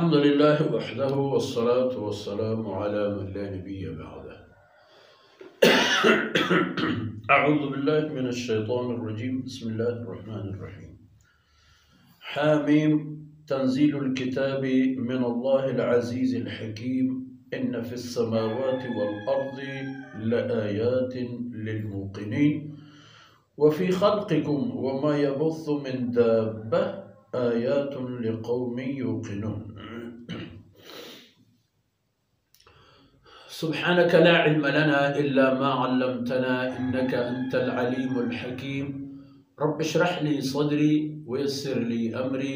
الحمد لله وحده والصلاة والسلام على من لا نبي بعده. أعوذ بالله من الشيطان الرجيم. بسم الله الرحمن الرحيم. حاميم تنزيل الكتاب من الله العزيز الحكيم إن في السماوات والأرض لآيات للموقنين وفي خلقكم وما يبث من دابة آيات لقوم يوقنون. سبحانك لا علم لنا إلا ما علمتنا إنك أنت العليم الحكيم. رب اشرح لي صدري ويسر لي أمري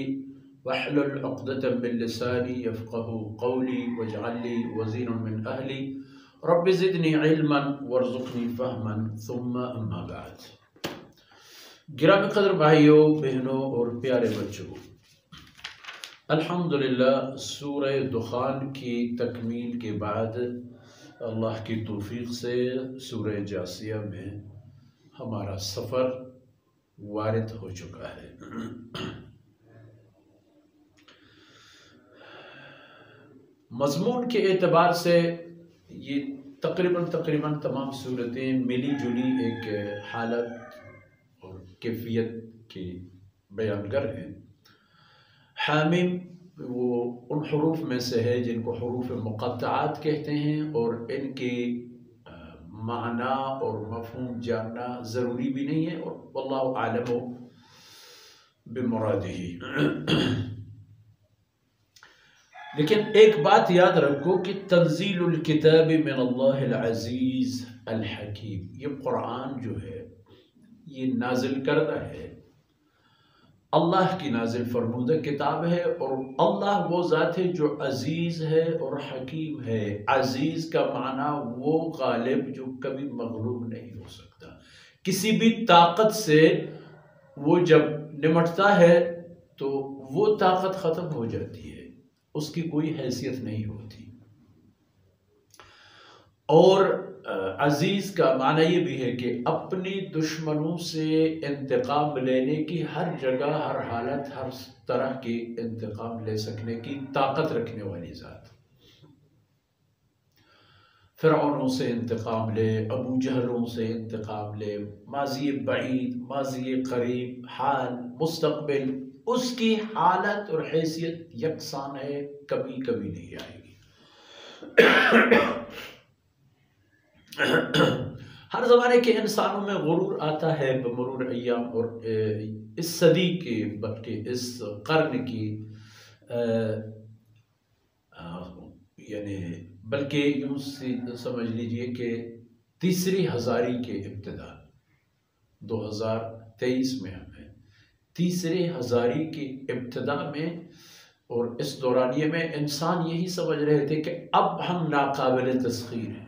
واحلل عقدة من لساني يفقه قولي واجعل لي وزيرا من أهلي. رب زدني علما وارزقني فهما ثم أما بعد. گرامی قدر بھائیوں بہنوں اور پیارے بچوں، الحمدللہ سورہ دخان کی تکمیل کے بعد اللہ کی توفیق سے سورہ جاثیہ میں ہمارا سفر وارد ہو چکا ہے۔ مضمون کے اعتبار سے یہ تقریباً تمام صورتیں ملی جلی ایک حالت اور کیفیت کی بیانگر ہیں۔ حامیم وہ ان حروف میں سے ہے جن کو حروف مقطعات کہتے ہیں، اور ان کے معنی اور مفہوم جاننا ضروری بھی نہیں ہے، اور واللہ اعلم بمرادہ۔ لیکن ایک بات یاد رکھو کہ تنزیل الکتاب من اللہ العزیز الحکیم، یہ قرآن جو ہے یہ نازل کردہ ہے، اللہ کی نازل فرمودہ کتاب ہے، اور اللہ وہ ذات ہے جو عزیز ہے اور حکیم ہے۔ عزیز کا معنی وہ غالب جو کبھی مغلوب نہیں ہو سکتا، کسی بھی طاقت سے وہ جب نمٹتا ہے تو وہ طاقت ختم ہو جاتی ہے، اس کی کوئی حیثیت نہیں ہوتی۔ اور عزیز کا معنی یہ بھی ہے کہ اپنی دشمنوں سے انتقام لینے کی، ہر جگہ ہر حالت ہر طرح کی انتقام لے سکنے کی طاقت رکھنے والی ذات۔ فرعونوں سے انتقام لے، ابو جہلوں سے انتقام لے، ماضی بعید ماضی قریب حال مستقبل، اس کی حالت اور حیثیت یکساں ہے، کبھی کبھی نہیں آئے گی۔ ہر زمانے کے انسانوں میں غرور آتا ہے بمرور ایام، اور اس صدی کے بلکہ اس قرن کی یعنی بلکہ یوں سمجھ لیجئے کہ تیسری ہزاری کے ابتدا 2023 میں ہمیں تیسری ہزاری کی ابتدا میں اور اس دورانیے میں انسان یہی سمجھ رہے تھے کہ اب ہم ناقابل تسخیر ہیں۔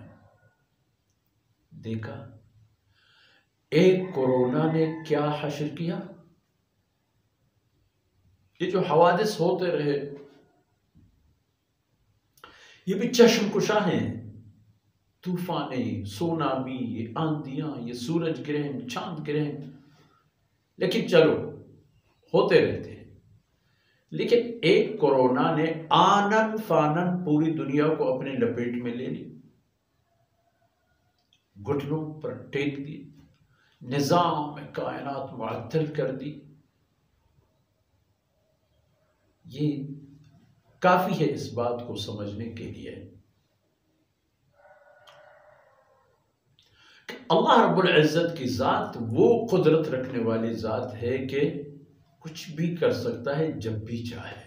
دیکھا ایک کورونا نے کیا حشر کیا، یہ جو حوادث ہوتے رہے یہ بھی چشم کشا ہیں، طوفانیں، سونامی، یہ آندیاں، یہ سورج گرہن، چاند گرہن، لیکن چلو ہوتے رہتے ہیں۔ لیکن ایک کورونا نے آنن فانن پوری دنیا کو اپنے لپیٹ میں لے لی، گھٹنوں پر ٹیک دی، نظام کائنات معطل کر دی۔ یہ کافی ہے اس بات کو سمجھنے کے لیے کہ اللہ رب العزت کی ذات وہ قدرت رکھنے والی ذات ہے کہ کچھ بھی کر سکتا ہے جب بھی چاہے۔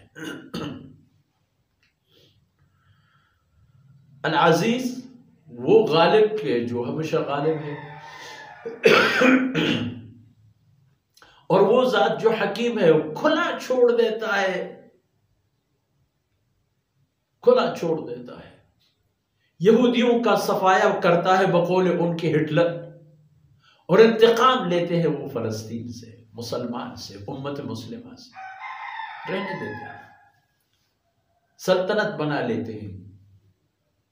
العزیز وہ غالب کے جو ہمیشہ غالب ہے، اور وہ ذات جو حکیم ہے وہ کھلا چھوڑ دیتا ہے، کھلا چھوڑ دیتا ہے۔ یہودیوں کا صفایا کرتا ہے بقول ان کے ہٹلر، اور انتقام لیتے ہیں وہ فلسطین سے، مسلمان سے، امت مسلمہ سے، رہنے دیتے ہیں، سلطنت بنا لیتے ہیں،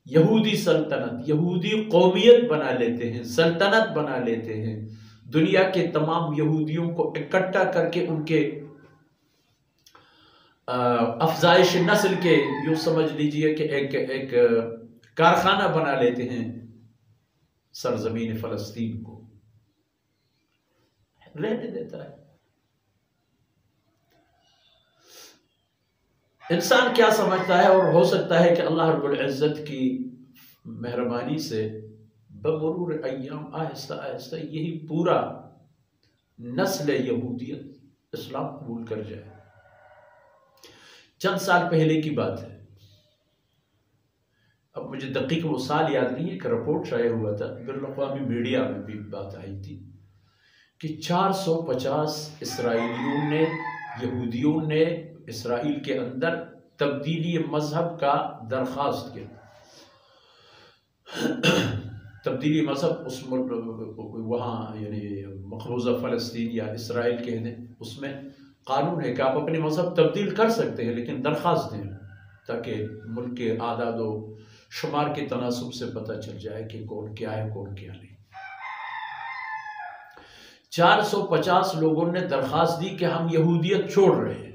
یہودی سلطنت، یہودی قومیت بنا لیتے ہیں، سلطنت بنا لیتے ہیں، دنیا کے تمام یہودیوں کو اکٹھا کر کے ان کے افزائش نسل کے یوں سمجھ لیجئے کہ ایک کارخانہ بنا لیتے ہیں سرزمین فلسطین کو، رہنے دیتا ہے۔ انسان کیا سمجھتا ہے، اور ہو سکتا ہے کہ اللہ رب العزت کی مہربانی سے بمرور ایام آہستہ آہستہ یہی پورا نسل یہودیت اسلام قبول کر جائے۔ چند سال پہلے کی بات ہے، اب مجھے دقیق وہ سال یاد نہیں ہے، ایک رپورٹ شائع ہوا تھا، بین الاقوامی میڈیا میں بھی بات آئی تھی کہ 450 اسرائیلیوں نے، یہودیوں نے اسرائیل کے اندر تبدیلی مذہب کا درخواست کیا۔ تبدیلی مذہب اس وہاں یعنی مقبوضہ فلسطین یا اسرائیل کے ہیں، اس میں قانون ہے کہ آپ اپنے مذہب تبدیل کر سکتے ہیں، لیکن درخواست دیں تاکہ ملک کے اعداد و شمار کے تناسب سے پتہ چل جائے کہ کون کیا ہے کون کیا نہیں۔ 450 لوگوں نے درخواست دی کہ ہم یہودیت چھوڑ رہے ہیں۔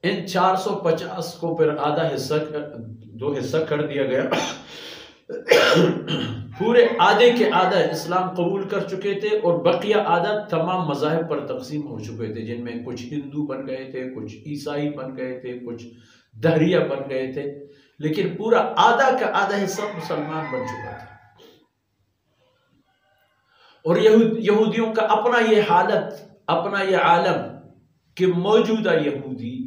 ان 450 کو پھر آدھا حصہ، 2 حصہ کر دیا گیا، پورے آدھے کے آدھا اسلام قبول کر چکے تھے، اور بقیہ آدھا تمام مذاہب پر تقسیم ہو چکے تھے، جن میں کچھ ہندو بن گئے تھے، کچھ عیسائی بن گئے تھے، کچھ دہریہ بن گئے تھے، لیکن پورا آدھا کا آدھا حصہ مسلمان بن چکا تھا۔ اور یہودیوں کا اپنا یہ حالت، اپنا یہ عالم کہ موجودہ یہودی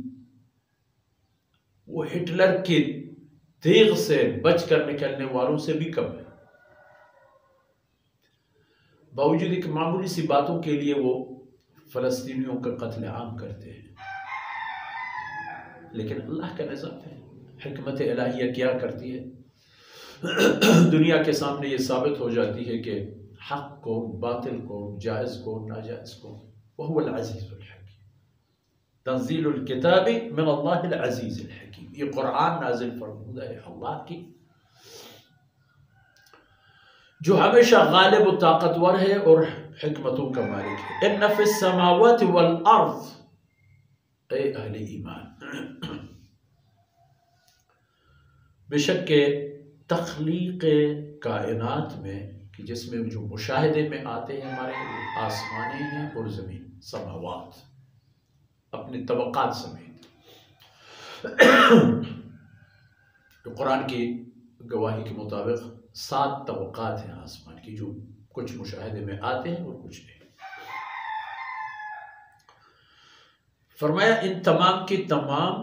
وہ ہٹلر کے تیغ سے بچ کر نکلنے والوں سے بھی کم ہے۔ باوجود ایک معمولی سی باتوں کے لیے وہ فلسطینیوں کا قتل عام کرتے ہیں، لیکن اللہ کا نظام ہے، حکمت الہیہ کیا کرتی ہے، دنیا کے سامنے یہ ثابت ہو جاتی ہے کہ حق کون، باطل کون، جائز کون، ناجائز کون۔ وہو العزیز الحکیم، تنزیل الکتاب من اللہ العزیز الحکیم، یہ قرآن نازل فرمودہ ہے اللہ کی، جو ہمیشہ غالب و طاقتور ہے اور حکمتوں کا مالک ہے۔ ان فی السماوات والارض، اے اہل ایمان، بے شک کہ تخلیق کائنات میں، کہ جس میں جو مشاہدے میں آتے ہیں ہمارے، آسمانے ہیں اور زمین، سماوات اپنے طبقات سمیت، تو قرآن کی گواہی کے مطابق 7 طبقات ہیں آسمان کی، جو کچھ مشاہدے میں آتے ہیں اور کچھ نہیں۔ فرمایا ان تمام کی تمام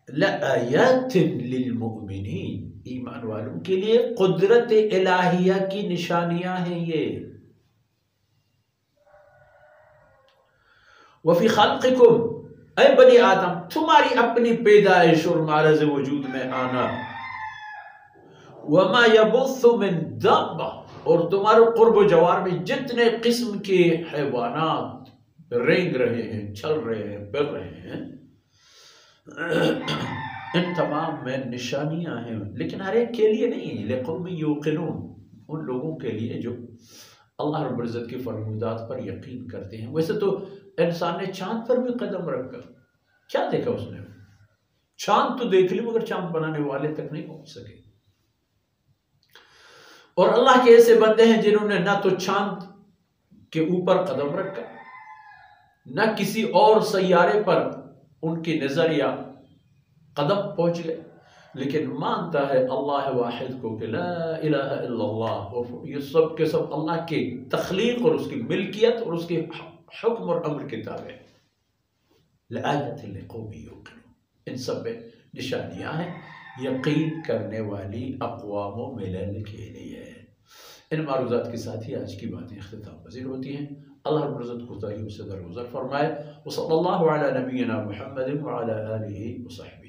لآیات للمؤمنین، ایمان والوں کے لیے قدرت الہیہ کی نشانیاں ہیں یہ۔ وفی خلقکم، اے بنی آدم، تمہاری اپنی پیدائش اور معرض وجود میں آنا، وما یبث من دابہ، اور تمہارے قرب و جوار میں جتنے قسم کے حیوانات رینگ رہے ہیں، چل رہے ہیں، پھر رہے ہیں، ان تمام میں نشانیاں ہیں، لیکن ہر ایک کے لیے نہیں، لقوم یوقنون، ان لوگوں کے لیے جو اللہ رب العزت کی فرمودات پر یقین کرتے ہیں۔ ویسے تو انسان نے چاند پر بھی قدم رکھا، کیا دیکھا اس نے؟ چاند تو دیکھ لی، مگر چاند بنانے والے تک نہیں پہنچ سکے۔ اور اللہ کے ایسے بندے ہیں جنہوں نے نہ تو چاند کے اوپر قدم رکھا، نہ کسی اور سیارے پر ان کی نظر یا قدم پہنچ گئے، لیکن مانتا ہے اللہ واحد کو کہ لا الہ الا اللہ، اور یہ سب کے سب اللہ کی تخلیق اور اس کی ملکیت اور اس کے حکم اور امر کے تابع۔ لآیۃ لقوم یوقنون، ان سب میں نشانیاں ہیں یقین کرنے والی اقوام و ملل کے لیے۔ ان معروضات کے ساتھ ہی آج کی باتیں اختتام پذیر ہوتی ہیں۔ اللہ رب العزت کوتاہیوں سے درگزر فرمائے۔ وصلی اللہ علی نبینا محمد وعلی آلہ وصحبہ۔